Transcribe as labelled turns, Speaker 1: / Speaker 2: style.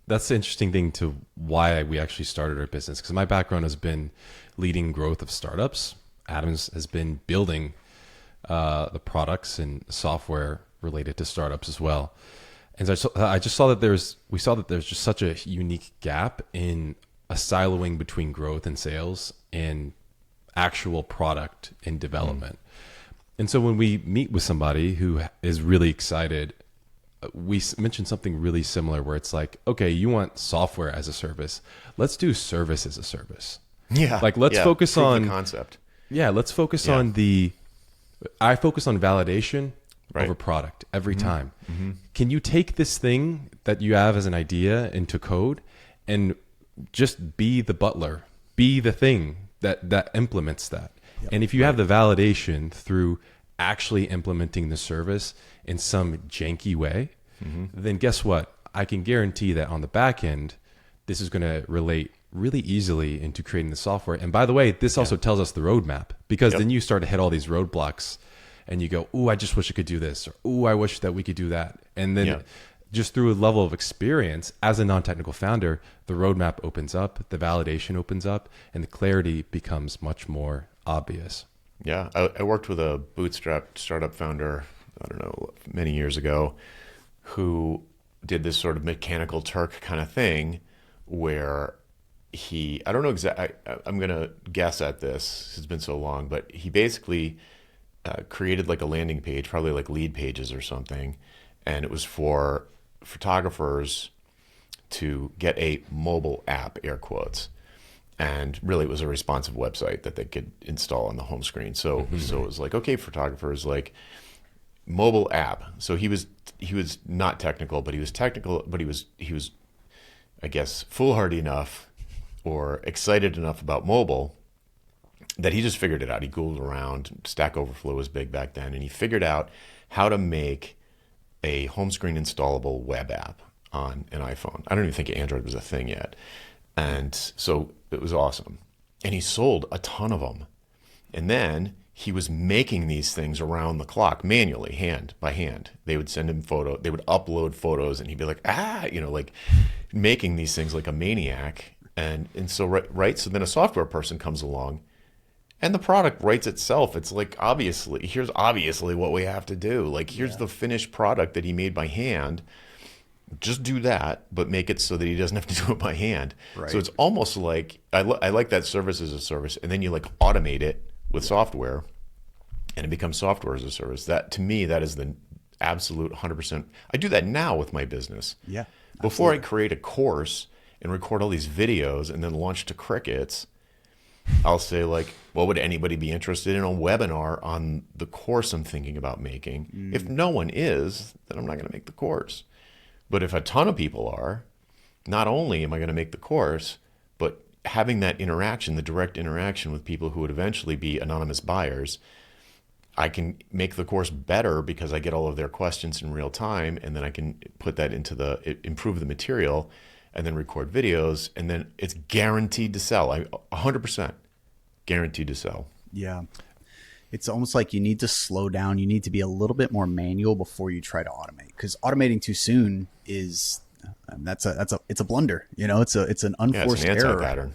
Speaker 1: that's the interesting thing to why we actually started our business. Because my background has been leading growth of startups. Adam's has been building the products and software related to startups as well. And so I just saw that we saw that there's just such a unique gap in a siloing between growth and sales and actual product and development. And so when we meet with somebody who is really excited, we mentioned something really similar where it's like, okay, you want software as a service. Let's do service as a service.
Speaker 2: Yeah.
Speaker 1: Like let's focus
Speaker 2: prove
Speaker 1: on
Speaker 2: the concept.
Speaker 1: Yeah, let's focus on I focus on validation over product every time. Can you take this thing that you have as an idea into code and just be the butler, be the thing that implements that? Yep. And if you have the validation through actually implementing the service in some janky way, then guess what? I can guarantee that on the back end, this is going to relate really easily into creating the software. And by the way, this also tells us the roadmap, because then you start to hit all these roadblocks and you go, "Ooh, I just wish I could do this," or "Ooh, I wish that we could do that." And then just through a level of experience as a non-technical founder, the roadmap opens up, the validation opens up, and the clarity becomes much more obvious.
Speaker 2: Yeah. I worked with a bootstrapped startup founder, I don't know, many years ago, who did this sort of mechanical Turk kind of thing where I don't know exactly, I'm going to guess at this, it's been so long, but he basically created like a landing page, probably like lead pages or something. And it was for photographers to get a mobile app, air quotes. And really it was a responsive website that they could install on the home screen. So so it was like, okay, photographers, like mobile app. So he was not technical, but he was technical, but he was I guess foolhardy enough or excited enough about mobile that he just figured it out. He Googled around. Stack Overflow was big back then, and he figured out how to make a home screen installable web app on an iPhone. I don't even think Android was a thing yet. And so it was awesome. And he sold a ton of them. And then he was making these things around the clock manually, hand by hand. They would send him they would upload photos, and he'd be like, like making these things like a maniac. And so, so then a software person comes along and the product writes itself. It's like, here's obviously what we have to do. Like, here's the finished product that he made by hand. Just do that, but make it so that he doesn't have to do it by hand. Right. So it's almost like, I like that service as a service, and then you like automate it with software, and it becomes software as a service. That, to me, that is the absolute 100%. I do that now with my business.
Speaker 3: Yeah.
Speaker 2: Before I create a course and record all these videos and then launch to crickets, I'll say like, what would anybody be interested in a webinar on the course I'm thinking about making? If no one is, then I'm not going to make the course. But if a ton of people are, not only am I going to make the course, but having that interaction, the direct interaction with people who would eventually be anonymous buyers, I can make the course better because I get all of their questions in real time, and then I can put that improve the material, and then record videos, and then it's guaranteed to sell. 100% guaranteed to sell.
Speaker 3: Yeah. It's almost like you need to slow down. You need to be a little bit more manual before you try to automate, because automating too soon is it's a blunder. It's an unforced
Speaker 2: it's an
Speaker 3: error.
Speaker 2: anti-pattern.